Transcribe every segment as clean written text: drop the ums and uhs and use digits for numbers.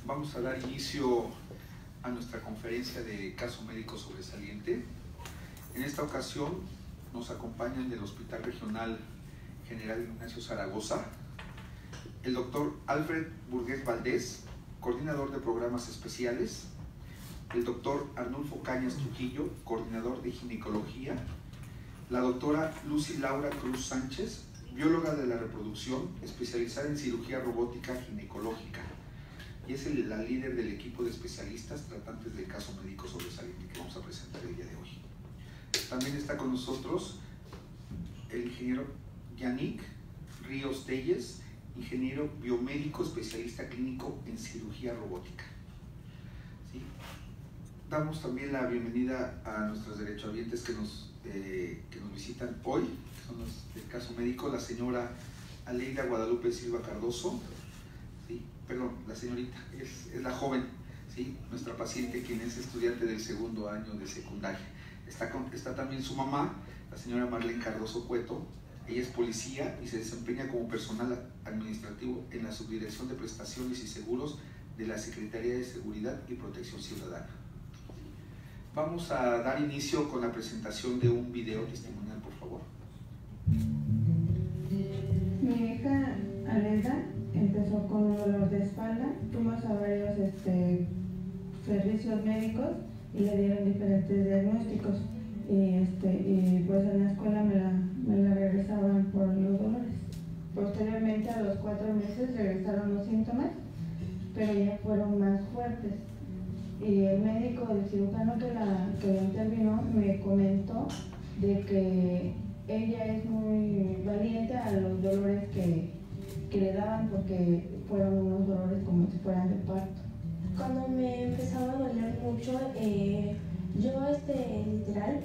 Vamos a dar inicio a nuestra conferencia de caso médico sobresaliente. En esta ocasión nos acompañan del Hospital Regional General Ignacio Zaragoza el doctor Alfred Burgués Valdés, coordinador de programas especiales, el doctor Arnulfo Cañas Trujillo, coordinador de ginecología, la doctora Lucy Laura Cruz Sánchez, bióloga de la reproducción, especializada en cirugía robótica ginecológica, y es la líder del equipo de especialistas tratantes del caso médico sobresaliente que vamos a presentar el día de hoy. También está con nosotros el ingeniero Yannick Ríos Telles, ingeniero biomédico especialista clínico en cirugía robótica. ¿Sí? Damos también la bienvenida a nuestros derechohabientes que nos visitan hoy, que son los del caso médico, la señora Aleida Guadalupe Silva Cardoso, ¿sí? Perdón, la señorita, es la joven, ¿sí? Nuestra paciente, quien es estudiante del segundo año de secundaria. Está también su mamá, la señora Marlene Cardoso Cueto. Ella es policía y se desempeña como personal administrativo en la Subdirección de Prestaciones y Seguros de la Secretaría de Seguridad y Protección Ciudadana. Vamos a dar inicio con la presentación de un video testimonial, por favor. Mi hija Aleida empezó con un dolor de espalda, fuimos a varios servicios médicos y le dieron diferentes diagnósticos. Y pues en la escuela me la regresaban por los dolores. Posteriormente, a los 4 meses, regresaron los síntomas, pero ya fueron más fuertes. Y el médico, el cirujano que la intervino, me comentó de que ella es muy valiente a los dolores que le daban, porque fueron unos dolores como si fueran de parto. Cuando me empezaba a doler mucho, yo literal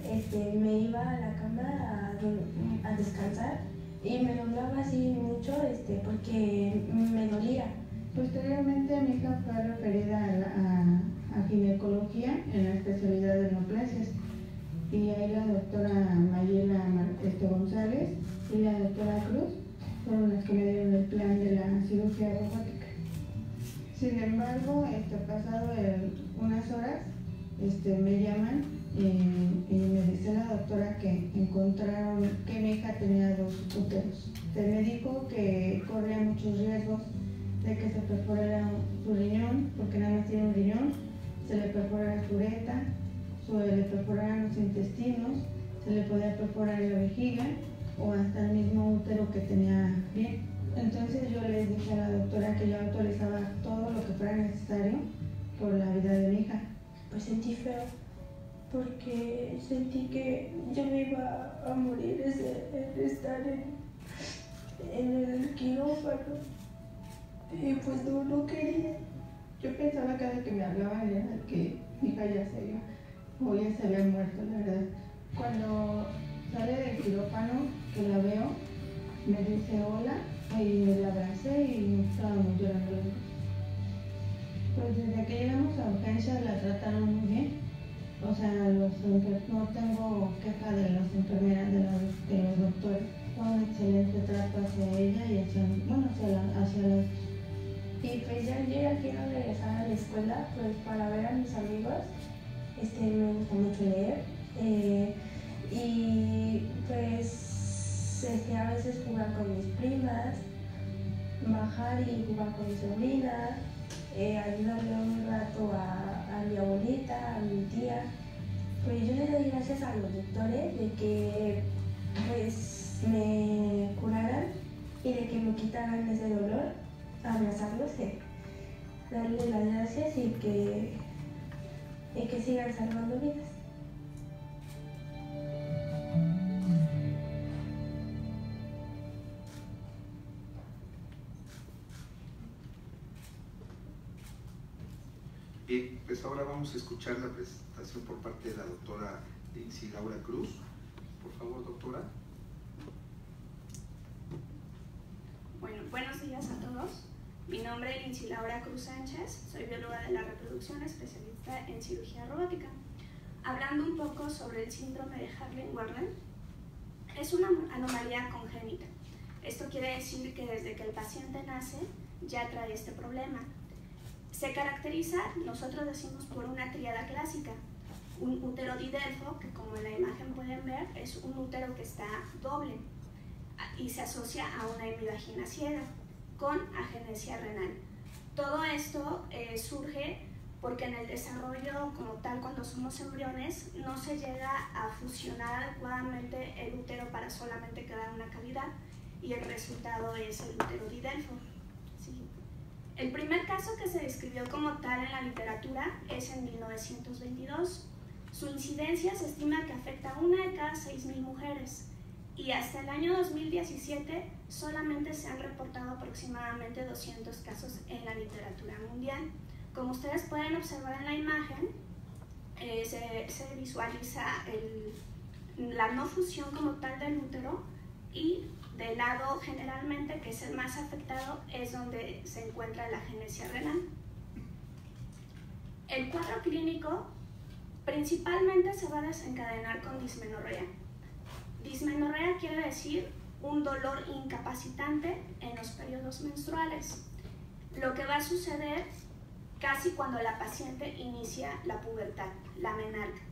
me iba a la cama a descansar y me doblaba así mucho porque me dolía. Posteriormente mi hija fue referida a ginecología en la especialidad de neoplasias, y ahí la doctora Mayela González y la doctora Cruz fueron las que me dieron el plan de la cirugía robótica. Sin embargo, pasado unas horas me llaman y me dice la doctora que encontraron que mi hija tenía 2 úteros. Me dijo que corría muchos riesgos de que se perforara su riñón, porque nada más tiene un riñón, se le perforara su uretra, se le perforaran los intestinos, se le podía perforar la vejiga o hasta el mismo útero que tenía bien. Entonces yo les dije a la doctora que yo autorizaba todo lo que fuera necesario por la vida de mi hija. Pues sentí feo, porque sentí que yo me iba a morir de estar en el quirófano, y pues no quería. Yo pensaba cada que me hablaban era que mi hija ya se iba, o ya se había muerto, la verdad. Cuando sale del quirófano, que la veo, me dice hola, y la abracé y estábamos llorando los dos. Pues desde que llegamos a urgencias la trataron muy bien. O sea, no tengo queja de las enfermeras, de los doctores. Fue un excelente trato hacia ella y hacia las... Y pues yo ya quiero regresar a la escuela pues para ver a mis amigos. Me gusta mucho leer. Y pues a veces jugar con mis primas, bajar y jugar con mi sobrina, ayudarle un rato a mi abuelita, a mi tía. Pues yo le doy gracias a los doctores de que pues me curaran y de que me quitaran ese dolor, abrazarlos, darle las gracias y que sigan salvando vidas. Bien, pues ahora vamos a escuchar la presentación por parte de la doctora Lucy Laura Cruz. Por favor, doctora. Bueno, buenos días a todos. Mi nombre es Lucy Laura Cruz Sánchez, soy bióloga de la reproducción, especialista en cirugía robótica. Hablando un poco sobre el síndrome de Harlan-Warren, es una anomalía congénita. Esto quiere decir que desde que el paciente nace ya trae este problema. Se caracteriza, nosotros decimos, por una tríada clásica. Un útero didelfo, que como en la imagen pueden ver, es un útero que está doble y se asocia a una hemivagina ciega con agenesia renal. Todo esto surge porque en el desarrollo como tal, cuando somos embriones, no se llega a fusionar adecuadamente el útero para solamente quedar una cavidad, y el resultado es el útero didelfo. ¿Sí? El primer caso que se describió como tal en la literatura es en 1922. Su incidencia se estima que afecta a 1 de cada 6.000 mujeres, y hasta el año 2017 solamente se han reportado aproximadamente 200 casos en la literatura mundial. Como ustedes pueden observar en la imagen, se visualiza la no fusión como tal del útero, y del lado generalmente, que es el más afectado, es donde se encuentra la agenesia renal. El cuadro clínico principalmente se va a desencadenar con dismenorrea. Dismenorrea quiere decir un dolor incapacitante en los periodos menstruales, lo que va a suceder casi cuando la paciente inicia la pubertad, la menarca.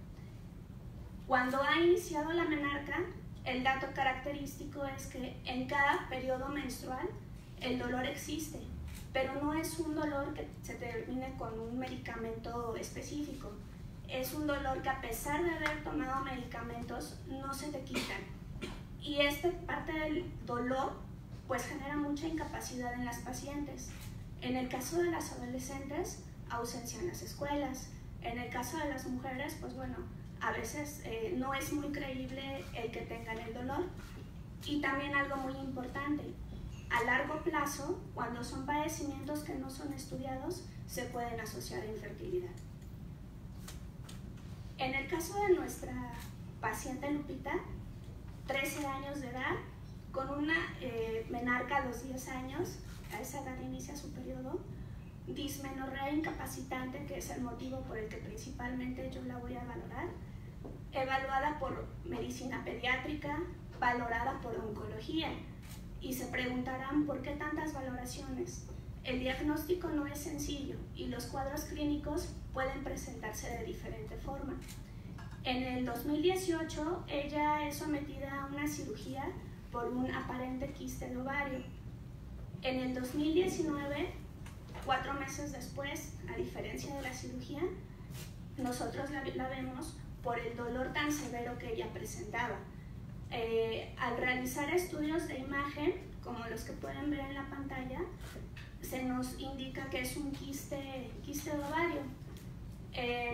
Cuando ha iniciado la menarca, el dato característico es que en cada periodo menstrual el dolor existe, pero no es un dolor que se termine con un medicamento específico. Es un dolor que, a pesar de haber tomado medicamentos, no se te quitan. Y esta parte del dolor pues genera mucha incapacidad en las pacientes. En el caso de las adolescentes, ausencia en las escuelas. En el caso de las mujeres, pues bueno, a veces no es muy creíble el que tengan el dolor. Y también algo muy importante, a largo plazo, cuando son padecimientos que no son estudiados, se pueden asociar a infertilidad. En el caso de nuestra paciente Lupita, 13 años de edad, con una menarca a los 10 años, a esa edad inicia su periodo, dismenorrea incapacitante, que es el motivo por el que principalmente yo la voy a valorar, evaluada por medicina pediátrica, valorada por oncología, y se preguntarán por qué tantas valoraciones. El diagnóstico no es sencillo y los cuadros clínicos pueden presentarse de diferente forma. En el 2018 ella es sometida a una cirugía por un aparente quiste de ovario. En el 2019, 4 meses después, a diferencia de la cirugía, nosotros la vemos por el dolor tan severo que ella presentaba. Al realizar estudios de imagen, como los que pueden ver en la pantalla, se nos indica que es un quiste de ovario.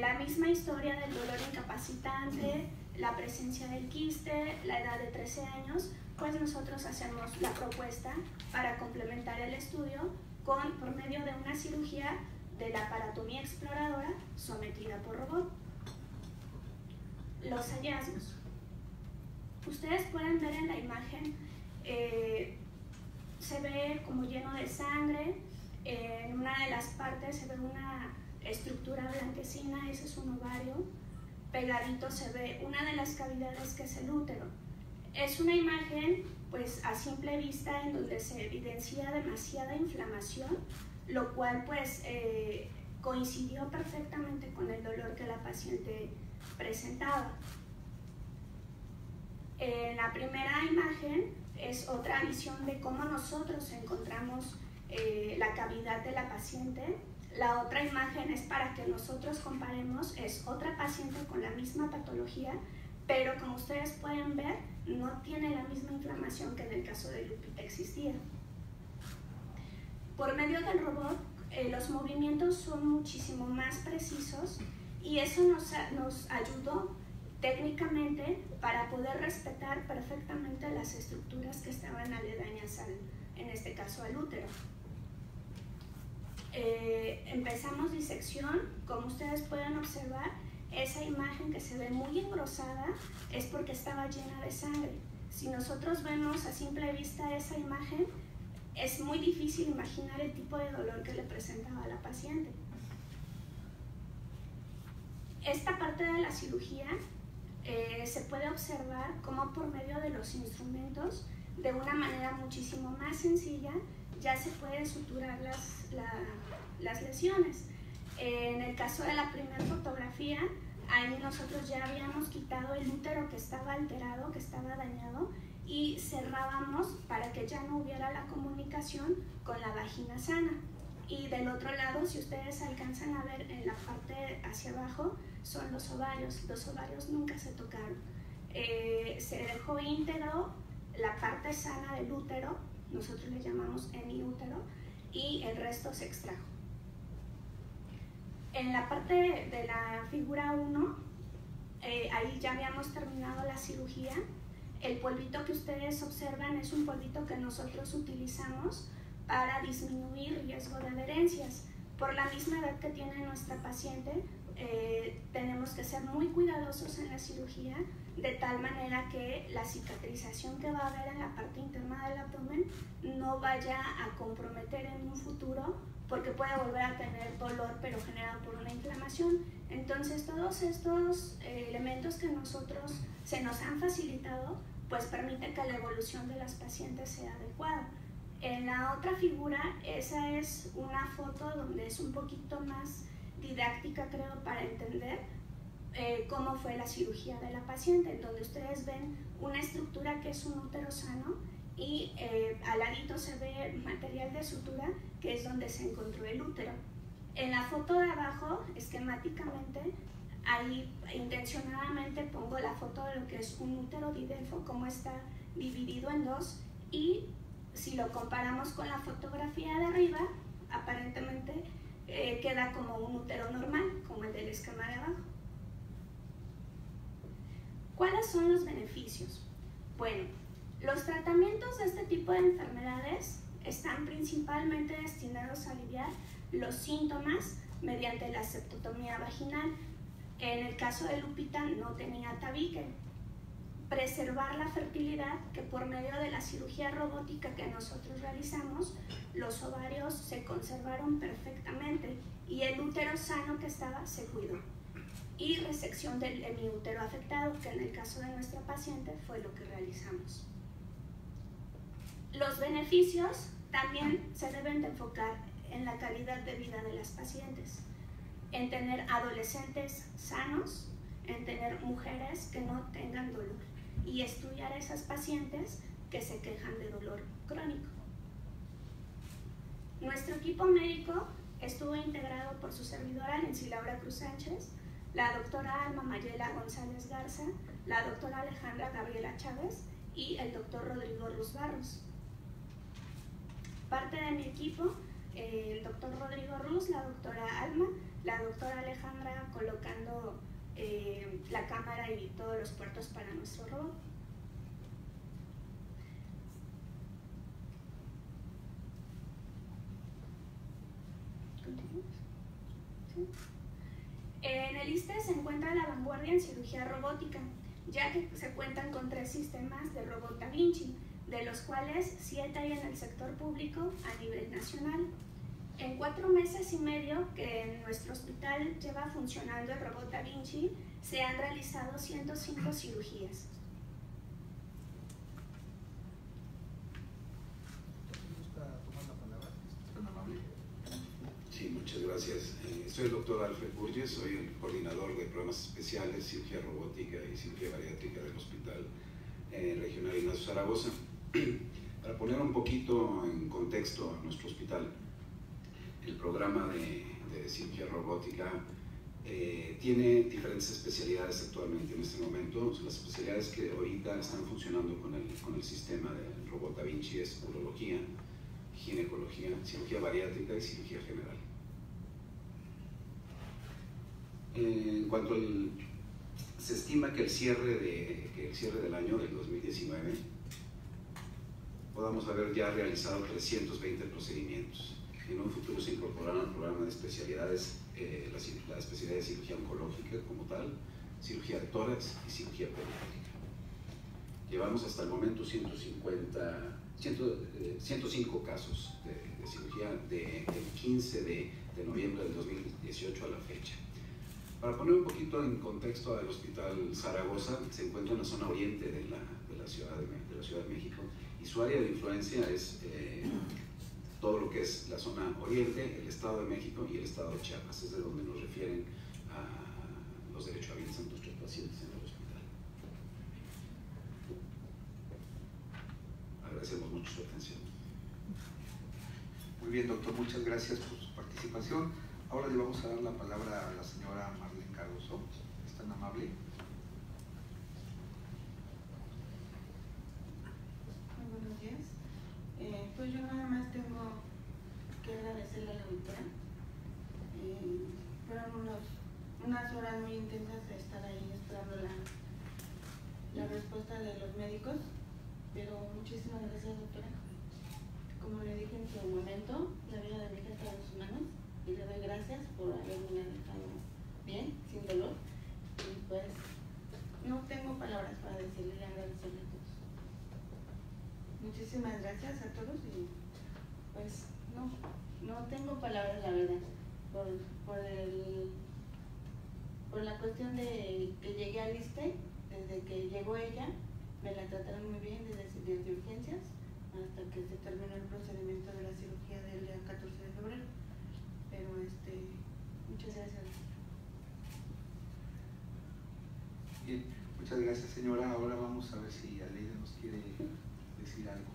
La misma historia del dolor incapacitante, la presencia del quiste, la edad de 13 años, pues nosotros hacemos la propuesta para complementar el estudio por medio de una cirugía de la aparatomía exploradora sometida por robot. Los hallazgos. Ustedes pueden ver en la imagen, se ve como lleno de sangre. En una de las partes se ve una estructura blanquecina, ese es un ovario. Pegadito se ve una de las cavidades, que es el útero. Es una imagen pues a simple vista en donde se evidencia demasiada inflamación, lo cual pues coincidió perfectamente con el dolor que la paciente presentaba. La primera imagen es otra visión de cómo nosotros encontramos la cavidad de la paciente. La otra imagen es para que nosotros comparemos, es otra paciente con la misma patología, pero como ustedes pueden ver, no tiene la misma inflamación que en el caso de Lupita existía. Por medio del robot, los movimientos son muchísimo más precisos, y eso nos ayudó técnicamente para poder respetar perfectamente las estructuras que estaban aledañas en este caso al útero. Empezamos disección. Como ustedes pueden observar, esa imagen que se ve muy engrosada es porque estaba llena de sangre. Si nosotros vemos a simple vista esa imagen, es muy difícil imaginar el tipo de dolor que le presentaba a la paciente. Esta parte de la cirugía se puede observar cómo por medio de los instrumentos, de una manera muchísimo más sencilla, ya se puede suturar las lesiones. En el caso de la primera fotografía, ahí nosotros ya habíamos quitado el útero que estaba alterado, que estaba dañado, y cerrábamos para que ya no hubiera la comunicación con la vagina sana. Y del otro lado, si ustedes alcanzan a ver en la parte hacia abajo, son los ovarios. Los ovarios nunca se tocaron. Se dejó íntegro la parte sana del útero, nosotros le llamamos hemiútero, y el resto se extrajo. En la parte de la figura 1, ahí ya habíamos terminado la cirugía. El polvito que ustedes observan es un polvito que nosotros utilizamos para disminuir riesgo de adherencias. Por la misma edad que tiene nuestra paciente, tenemos que ser muy cuidadosos en la cirugía, de tal manera que la cicatrización que va a haber en la parte interna del abdomen no vaya a comprometer en un futuro, porque puede volver a tener dolor, pero generado por una inflamación. Entonces, todos estos elementos que nosotros se nos han facilitado, pues permite que la evolución de las pacientes sea adecuada. En la otra figura, esa es una foto donde es un poquito más didáctica, creo, para entender cómo fue la cirugía de la paciente, en donde ustedes ven una estructura que es un útero sano, y al ladito se ve material de sutura, que es donde se encontró el útero. En la foto de abajo, esquemáticamente, ahí intencionadamente pongo la foto de lo que es un útero didelfo, cómo está dividido en dos, y si lo comparamos con la fotografía de arriba, aparentemente queda como un útero normal, como el del esquema de abajo. ¿Cuáles son los beneficios? Bueno, los tratamientos de este tipo de enfermedades están principalmente destinados a aliviar los síntomas mediante la septotomía vaginal. En el caso de Lupita no tenía tabique. Preservar la fertilidad, que por medio de la cirugía robótica que nosotros realizamos, los ovarios se conservaron perfectamente y el útero sano que estaba se cuidó. Y resección del hemiútero afectado, que en el caso de nuestra paciente fue lo que realizamos. Los beneficios también se deben de enfocar en la calidad de vida de las pacientes, en tener adolescentes sanos, en tener mujeres que no tengan dolor y estudiar a esas pacientes que se quejan de dolor crónico. Nuestro equipo médico estuvo integrado por su servidora Lindsay Laura Cruz Sánchez, la doctora Alma Mayela González Garza, la doctora Alejandra Gabriela Chávez y el doctor Rodrigo Ruz Barros. Parte de mi equipo, el doctor Rodrigo Ruz, la doctora Alma, la doctora Alejandra colocando la cámara y todos los puertos para nuestro robot. ¿Continuamos? ¿Sí? En el ISSSTE se encuentra la vanguardia en cirugía robótica, ya que se cuentan con 3 sistemas de robot Da Vinci, de los cuales 7 hay en el sector público a nivel nacional. En 4 meses y medio que en nuestro hospital lleva funcionando el robot Da Vinci, se han realizado 105 cirugías. Sí, muchas gracias. Soy el doctor Alfred Burgess, soy el coordinador de programas especiales, cirugía robótica y cirugía bariátrica del Hospital Regional Ignacio Zaragoza. Para poner un poquito en contexto a nuestro hospital, el programa de cirugía robótica tiene diferentes especialidades actualmente en este momento. Las especialidades que ahorita están funcionando con el sistema del robot Da Vinci es urología, ginecología, cirugía bariátrica y cirugía general. En cuanto se estima que el cierre del año del 2019 podamos haber ya realizado 320 procedimientos. En un futuro se incorporarán al programa de especialidades la especialidad de cirugía oncológica como tal, cirugía de tórax y cirugía pediátrica. Llevamos hasta el momento 105 casos de cirugía del 15 de noviembre del 2018 a la fecha. Para poner un poquito en contexto al Hospital Zaragoza, se encuentra en la zona oriente de la Ciudad de México y su área de influencia es todo lo que es la zona oriente, el Estado de México y el Estado de Chiapas. Es de donde nos refieren a los derechohabientes a nuestros pacientes en el hospital. Agradecemos mucho su atención. Muy bien, doctor, muchas gracias por su participación. Ahora le vamos a dar la palabra a la señora Marlene Cardoso. ¿Es tan amable? Muy buenos días. Pues yo nada más tengo que agradecerle a la doctora. Fueron unas horas muy intensas de estar ahí esperando la respuesta de los médicos, pero muchísimas gracias, doctora. Como le dije en su momento, la vida de mi hija está en sus manos y le doy gracias por haberme dejado bien, sin dolor. Y pues no tengo palabras para decirle y agradecerle a todos. Muchísimas gracias a todos y pues no tengo palabras, la verdad, por la cuestión de que llegué al ISSSTE. Desde que llegó ella me la trataron muy bien desde urgencias hasta que se terminó el procedimiento de la cirugía del día 14 de febrero. Pero muchas gracias. Bien, muchas gracias, señora. Ahora vamos a ver si Aleida nos quiere decir algo.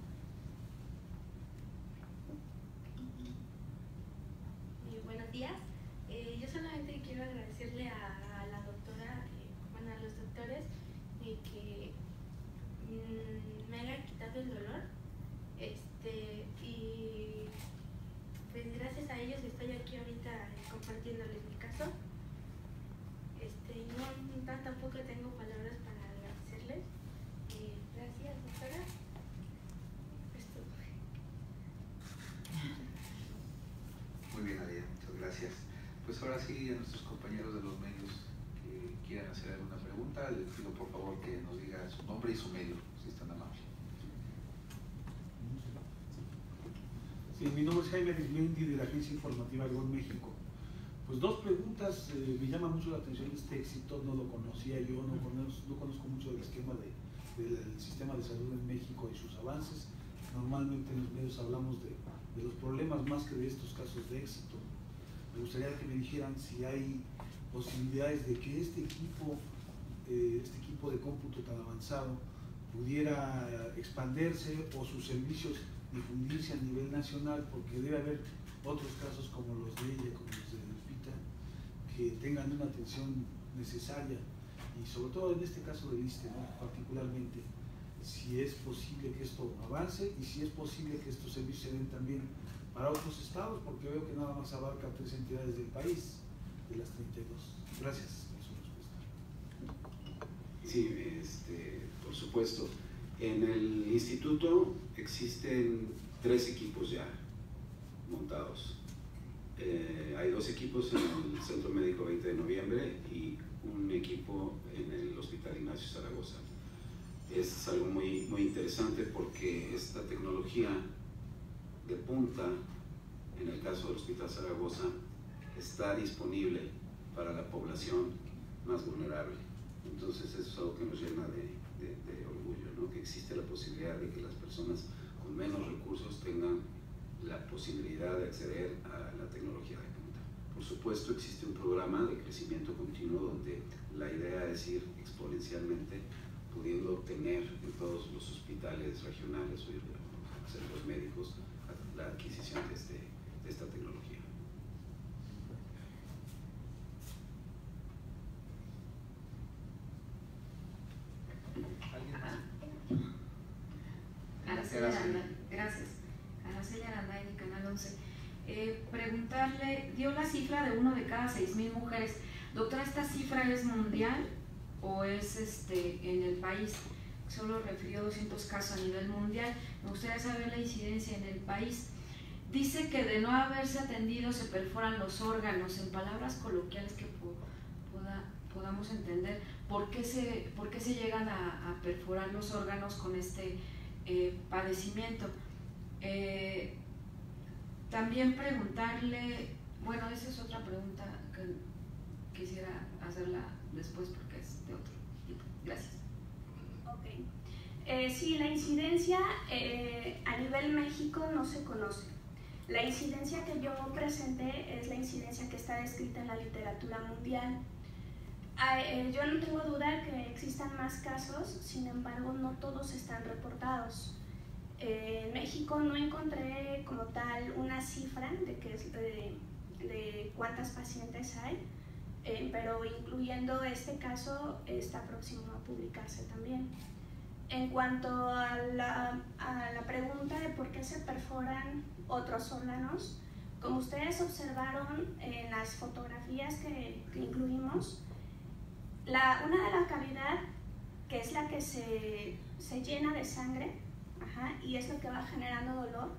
Buenos días. Yo solamente quiero agradecerle a la doctora, a los doctores, que me haya quitado el dolor. Y pues gracias a ellos estoy aquí ahorita compartiéndoles mi caso. Tampoco tengo palabras para agradecerles. Gracias, doctora. Muy bien, Aleida, muchas gracias. Pues ahora sí, a nuestros compañeros de los medios que quieran hacer alguna pregunta, les pido por favor que nos diga su nombre y su medio, si están amables. Sí, mi nombre es Jaime Arismendi, de la Agencia Informativa Gol México. Pues dos preguntas. Me llama mucho la atención este éxito, no lo conocía yo, no conozco mucho del esquema del sistema de salud en México y sus avances. Normalmente en los medios hablamos de los problemas más que de estos casos de éxito. Me gustaría que me dijeran si hay posibilidades de que este equipo de cómputo tan avanzado pudiera expandirse o sus servicios difundirse a nivel nacional, porque debe haber otros casos como los de ella, como los de Lupita, que tengan una atención necesaria, y sobre todo en este caso del ISSSTE, ¿no? Particularmente, si es posible que esto avance y si es posible que estos servicios se den también para otros estados, porque veo que nada más abarca 3 entidades del país, de las 32. Gracias por su respuesta. Sí, por supuesto. En el instituto existen 3 equipos ya montados. Hay 2 equipos en el Centro Médico 20 de Noviembre y un equipo en el Hospital Ignacio Zaragoza. Es algo muy, muy interesante porque esta tecnología de punta, en el caso del Hospital Zaragoza, está disponible para la población más vulnerable. Entonces eso es algo que nos llena de orgullo, ¿no? Que existe la posibilidad de que las personas con menos recursos tengan la posibilidad de acceder a la tecnología de punta. Por supuesto existe un programa de crecimiento continuo donde la idea es ir exponencialmente pudiendo obtener en todos los hospitales regionales o centros médicos la adquisición de esta tecnología. ¿Alguien más? Araceli Aranda, gracias. Araceli Aranda, en Canal 11. Preguntarle, dio la cifra de 1 de cada 6,000 mujeres. Doctora, ¿esta cifra es mundial o es en el país? Solo refirió 200 casos a nivel mundial. Me gustaría saber la incidencia en el país. Dice que de no haberse atendido se perforan los órganos. En palabras coloquiales que podamos entender, ¿por qué se llegan a perforar los órganos con este padecimiento? También preguntarle, bueno, esa es otra pregunta que quisiera hacerla después porque es de otro tipo. Gracias. Ok. Sí, la incidencia a nivel México no se conoce. La incidencia que yo presenté es la incidencia que está descrita en la literatura mundial. Yo no tengo duda que existan más casos, sin embargo no todos están reportados. En México no encontré como tal una cifra de cuántas pacientes hay, pero incluyendo este caso está próximo a publicarse también. En cuanto a la pregunta de por qué se perforan otros órganos, como ustedes observaron en las fotografías que incluimos, una de la cavidad, que es la que se llena de sangre, y es lo que va generando dolor,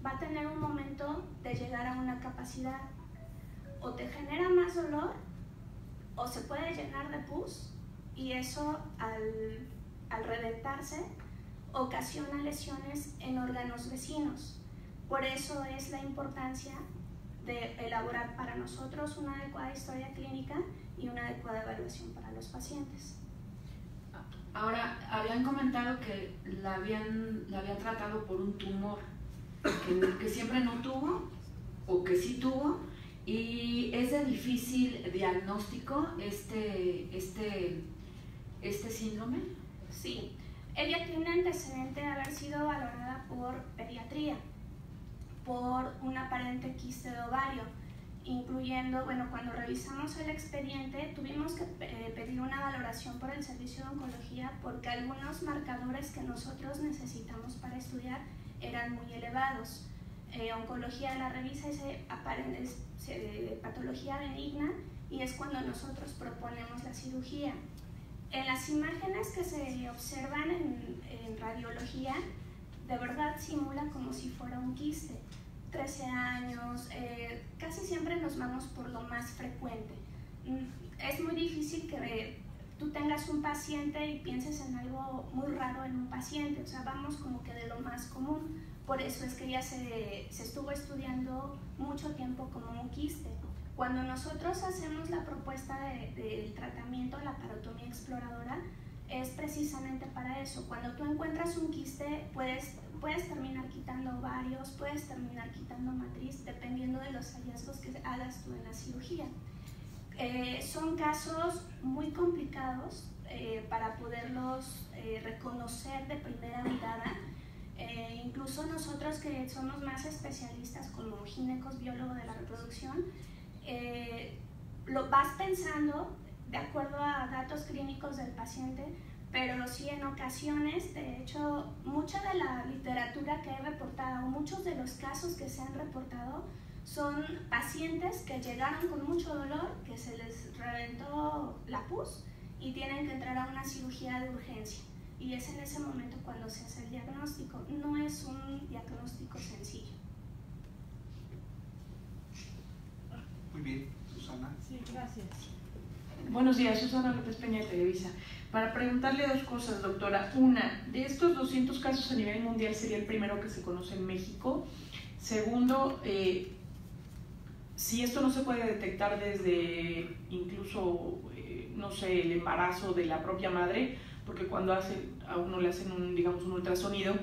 va a tener un momento de llegar a una capacidad. O te genera más dolor, o se puede llenar de pus, y eso al reventarse ocasiona lesiones en órganos vecinos. Por eso es la importancia de elaborar para nosotros una adecuada historia clínica y una adecuada evaluación para los pacientes. Ahora, habían comentado que la habían tratado por un tumor, que siempre no tuvo, o que sí tuvo, y es de difícil diagnóstico este síndrome. Sí, ella tiene antecedente de haber sido valorada por pediatría, por un aparente quiste de ovario, incluyendo, cuando revisamos el expediente tuvimos que pedir una valoración por el servicio de oncología porque algunos marcadores que nosotros necesitamos para estudiar eran muy elevados. Oncología la revisa y se patología benigna, y es cuando nosotros proponemos la cirugía. En las imágenes que se observan en radiología, de verdad simula como si fuera un quiste. 13 años, casi siempre nos vamos por lo más frecuente. Es muy difícil que tú tengas un paciente y pienses en algo muy raro en un paciente, o sea, vamos como que de lo más común. Por eso es que ya se estuvo estudiando mucho tiempo como un quiste. Cuando nosotros hacemos la propuesta del tratamiento, la parotomía exploradora, es precisamente para eso. Cuando tú encuentras un quiste, puedes terminar quitando ovarios, puedes terminar quitando matriz, dependiendo de los hallazgos que hagas tú en la cirugía. Son casos muy complicados para poderlos reconocer de primera mirada. Incluso nosotros que somos más especialistas como ginecos, biólogos de la reproducción, lo vas pensando de acuerdo a datos clínicos del paciente, pero sí en ocasiones, de hecho, mucha de la literatura que he reportado, muchos de los casos que se han reportado son pacientes que llegaron con mucho dolor, que se les reventó la pus y tienen que entrar a una cirugía de urgencia. Y es en ese momento cuando se hace el diagnóstico. No es un diagnóstico sencillo. Muy bien, Susana. Sí, gracias. Buenos días, Susana López Peña de Televisa. Para preguntarle dos cosas, doctora. Una, de estos 200 casos a nivel mundial, ¿sería el primero que se conoce en México? Segundo, si esto no se puede detectar desde incluso, no sé, el embarazo de la propia madre, porque cuando a uno le hacen un ultrasonido,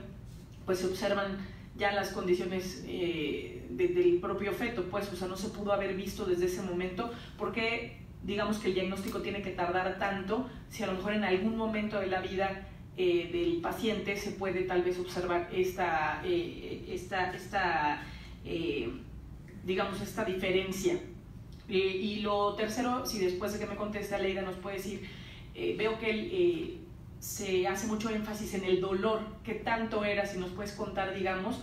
pues se observan ya las condiciones del propio feto, pues, o sea, no se pudo haber visto desde ese momento, porque digamos que el diagnóstico tiene que tardar tanto, si a lo mejor en algún momento de la vida del paciente se puede tal vez observar esta diferencia. Y lo tercero, si después de que me conteste Aleida nos puede decir, veo que se hace mucho énfasis en el dolor, ¿qué tanto era? Si nos puedes contar, digamos,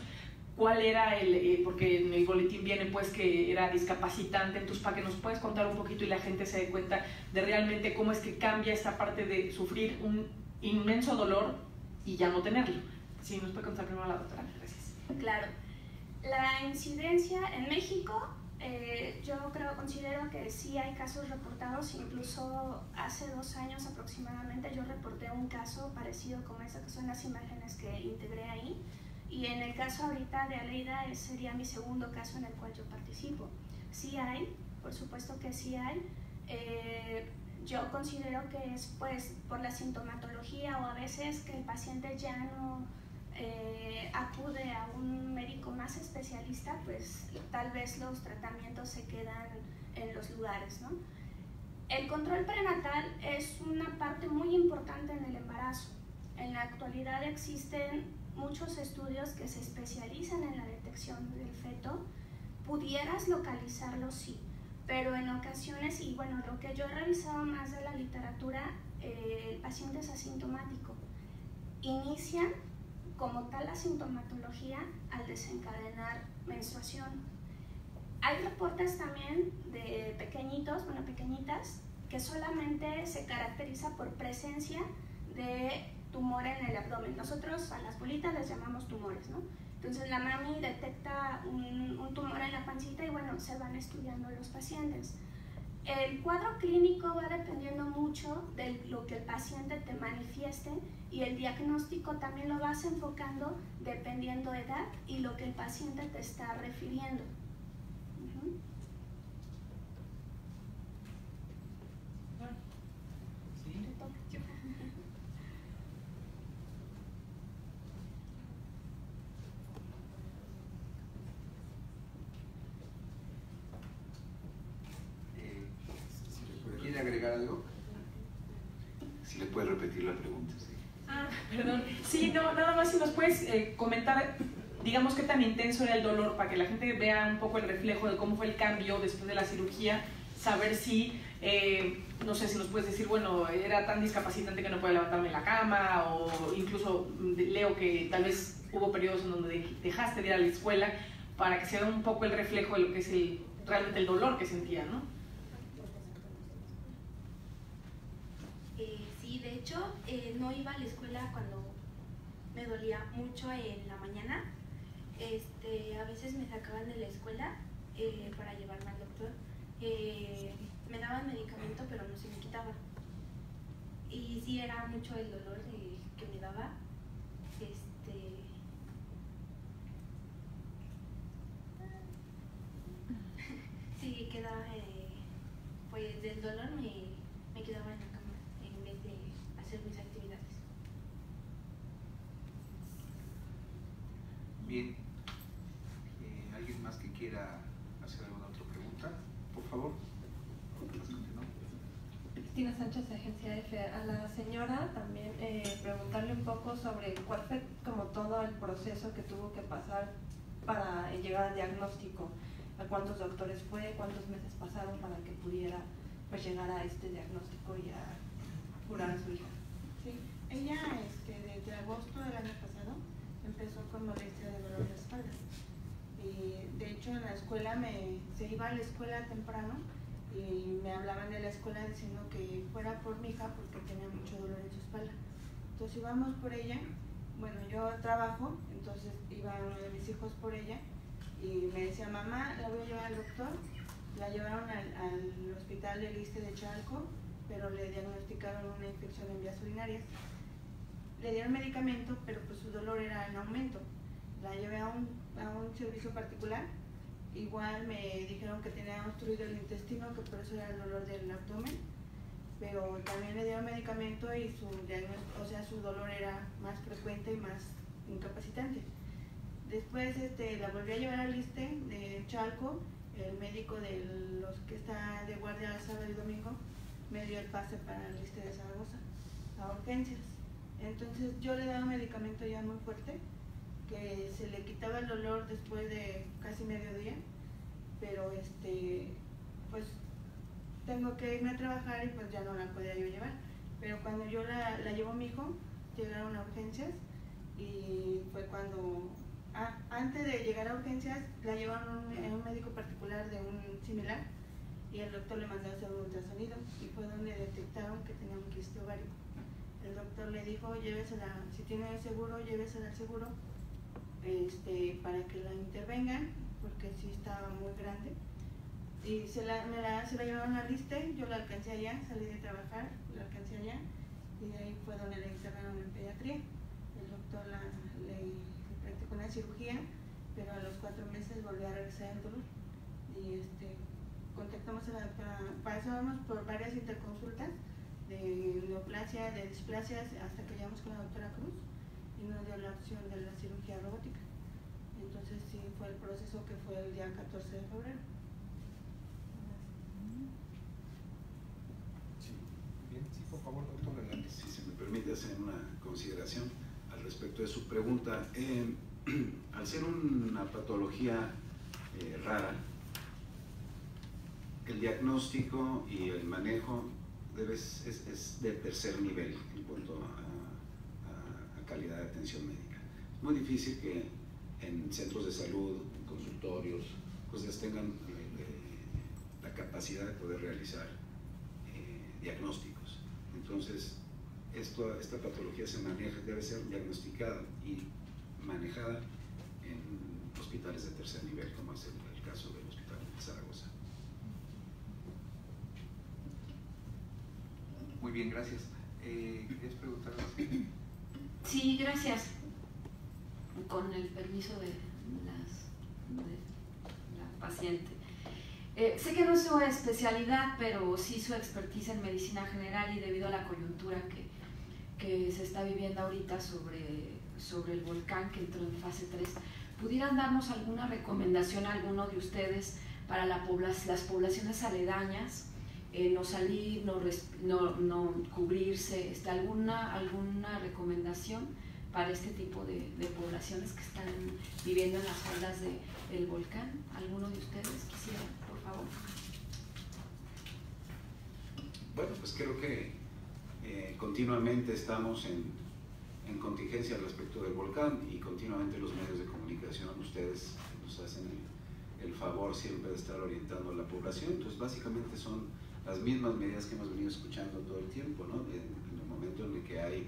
cuál era porque en el boletín viene pues que era discapacitante, entonces para que nos puedes contar un poquito y la gente se dé cuenta de realmente cómo es que cambia esta parte de sufrir un inmenso dolor y ya no tenerlo. Si nos puede contar primero la doctora, gracias. Claro, la incidencia en México, considero que sí hay casos reportados, incluso hace 2 años aproximadamente yo reporté un caso parecido como ese que son las imágenes que integré ahí, y en el caso ahorita de Aleida sería mi segundo caso en el cual yo participo. Sí hay, por supuesto que sí hay. Yo considero que es pues por la sintomatología o a veces que el paciente ya no acude a un médico más especialista, pues tal vez los tratamientos se quedan en los lugares, ¿no? El control prenatal es una parte muy importante en el embarazo. En la actualidad existen muchos estudios que se especializan en la detección del feto. Pudieras localizarlo, sí, pero en ocasiones, y bueno, lo que yo he revisado más de la literatura, el paciente es asintomático. Inicia como tal la sintomatología al desencadenar menstruación. Hay reportes también de pequeñitos, bueno, pequeñitas, que solamente se caracteriza por presencia de tumor en el abdomen. Nosotros a las bolitas les llamamos tumores, ¿no? Entonces la mami detecta un tumor en la pancita y bueno, se van estudiando los pacientes. El cuadro clínico va dependiendo mucho de lo que el paciente te manifieste y el diagnóstico también lo vas enfocando dependiendo de edad y lo que el paciente te está refiriendo. ¿Quiere agregar algo? Si le puede repetir la pregunta. Sí. Perdón. Sí, no, nada más si nos puedes comentar, digamos, qué tan intenso era el dolor para que la gente vea un poco el reflejo de cómo fue el cambio después de la cirugía, saber si, no sé si nos puedes decir, bueno, era tan discapacitante que no puedo levantarme en la cama, o incluso leo que tal vez hubo periodos en donde dejaste de ir a la escuela, para que se vea un poco el reflejo de lo que es realmente el dolor que sentía, ¿no? Sí, de hecho, no iba a la escuela cuando me dolía mucho en la mañana. A veces me sacaban de la escuela para llevarme al doctor. Me daban medicamento, pero no se me quitaba. Y sí, era mucho el dolor que me daba. Sí, quedaba, pues del dolor me quedaba en la cama en vez de hacer mis actividades. Bien. ¿Alguien más que quiera hacer alguna otra pregunta? Por favor. Cristina Sánchez, Agencia F. A la señora también preguntarle un poco sobre cuál fue como todo el proceso que tuvo que pasar para llegar al diagnóstico. ¿A cuántos doctores fue? ¿Cuántos meses pasaron para que pudiera pues llegar a este diagnóstico y a curar a su hija? Sí, ella desde agosto del año pasado empezó con molestia de dolor de espalda. Y de hecho en la escuela se iba a la escuela temprano y me hablaban de la escuela diciendo que fuera por mi hija porque tenía mucho dolor en su espalda. Entonces íbamos por ella. Bueno, yo trabajo, entonces iba uno de mis hijos por ella y me decía, mamá, la voy a llevar al doctor. La llevaron al hospital del ISSSTE de Chalco, pero le diagnosticaron una infección en vías urinarias. Le dieron medicamento, pero pues su dolor era en aumento. La llevé a un servicio particular. Igual me dijeron que tenía obstruido el intestino, que por eso era el dolor del abdomen. Pero también le dieron medicamento y su dolor era más frecuente y más incapacitante. Después la volví a llevar al ISSSTE de Chalco. El médico de los que está de guardia sábado y domingo me dio el pase para el ISSSTE de Zaragoza, a urgencias. Entonces yo le daba medicamento ya muy fuerte, que se le quitaba el dolor después de casi mediodía, pero pues tengo que irme a trabajar y pues ya no la podía yo llevar. Pero cuando yo la llevó mi hijo, llegaron a urgencias y fue cuando, antes de llegar a urgencias, la llevaron a un médico particular de un similar y el doctor le mandó a hacer un ultrasonido y fue donde detectaron que tenía un quiste ovárico. El doctor le dijo, llévesela, si tiene seguro, llévesela al seguro para que la intervengan, porque sí estaba muy grande. Y se la llevaron al ISSSTE, yo la alcancé allá, salí de trabajar, la alcancé allá, y de ahí fue donde la internaron en pediatría. El doctor le practicó una cirugía, pero a los 4 meses volvió a regresar el dolor. Y contactamos a la doctora, pasamos por varias interconsultas de neoplasia, de displasias, hasta que llegamos con la doctora Cruz, y no dio la opción de la cirugía robótica. Entonces sí fue el proceso que fue el día 14 de febrero. Sí, bien, sí, por favor, doctor, adelante. Si se me permite hacer una consideración al respecto de su pregunta. Al ser una patología rara, el diagnóstico y el manejo es de tercer nivel en cuanto a calidad de atención médica. Es muy difícil que en centros de salud, en consultorios, pues tengan la capacidad de poder realizar diagnósticos. Entonces, esta patología debe ser diagnosticada y manejada en hospitales de tercer nivel, como es el caso del Hospital de Zaragoza. Muy bien, gracias. ¿Quieres preguntar algo? Sí, gracias. Con el permiso de la paciente. Sé que no es su especialidad, pero sí su expertise en medicina general, y debido a la coyuntura que se está viviendo ahorita sobre el volcán que entró en fase 3, ¿pudieran darnos alguna recomendación a alguno de ustedes para las poblaciones aledañas? No salir, no cubrirse, ¿alguna recomendación para este tipo de poblaciones que están viviendo en las faldas del volcán? ¿Alguno de ustedes quisiera, por favor? Bueno, pues creo que continuamente estamos en contingencia al respecto del volcán, y continuamente los medios de comunicación, ustedes nos hacen el favor siempre de estar orientando a la población. Entonces básicamente son las mismas medidas que hemos venido escuchando todo el tiempo, ¿no? En el momento en el que hay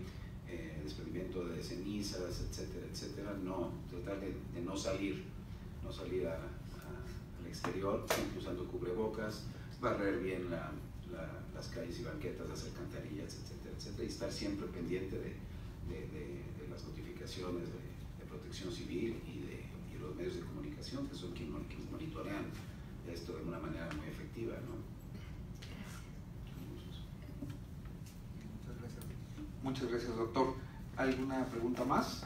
desprendimiento de cenizas, etcétera, etcétera, tratar de no salir al exterior, siempre usando cubrebocas, barrer bien las calles y banquetas, las alcantarillas, etcétera, etcétera, y estar siempre pendiente de las notificaciones de Protección Civil y los medios de comunicación, que son quienes monitorean esto de una manera muy efectiva, ¿no? Muchas gracias, doctor. ¿Alguna pregunta más?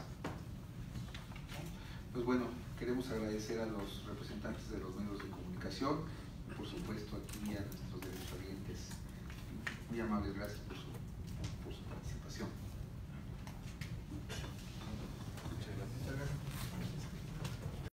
Pues bueno, queremos agradecer a los representantes de los medios de comunicación y por supuesto aquí a nuestros derechohabientes. Muy amables, gracias.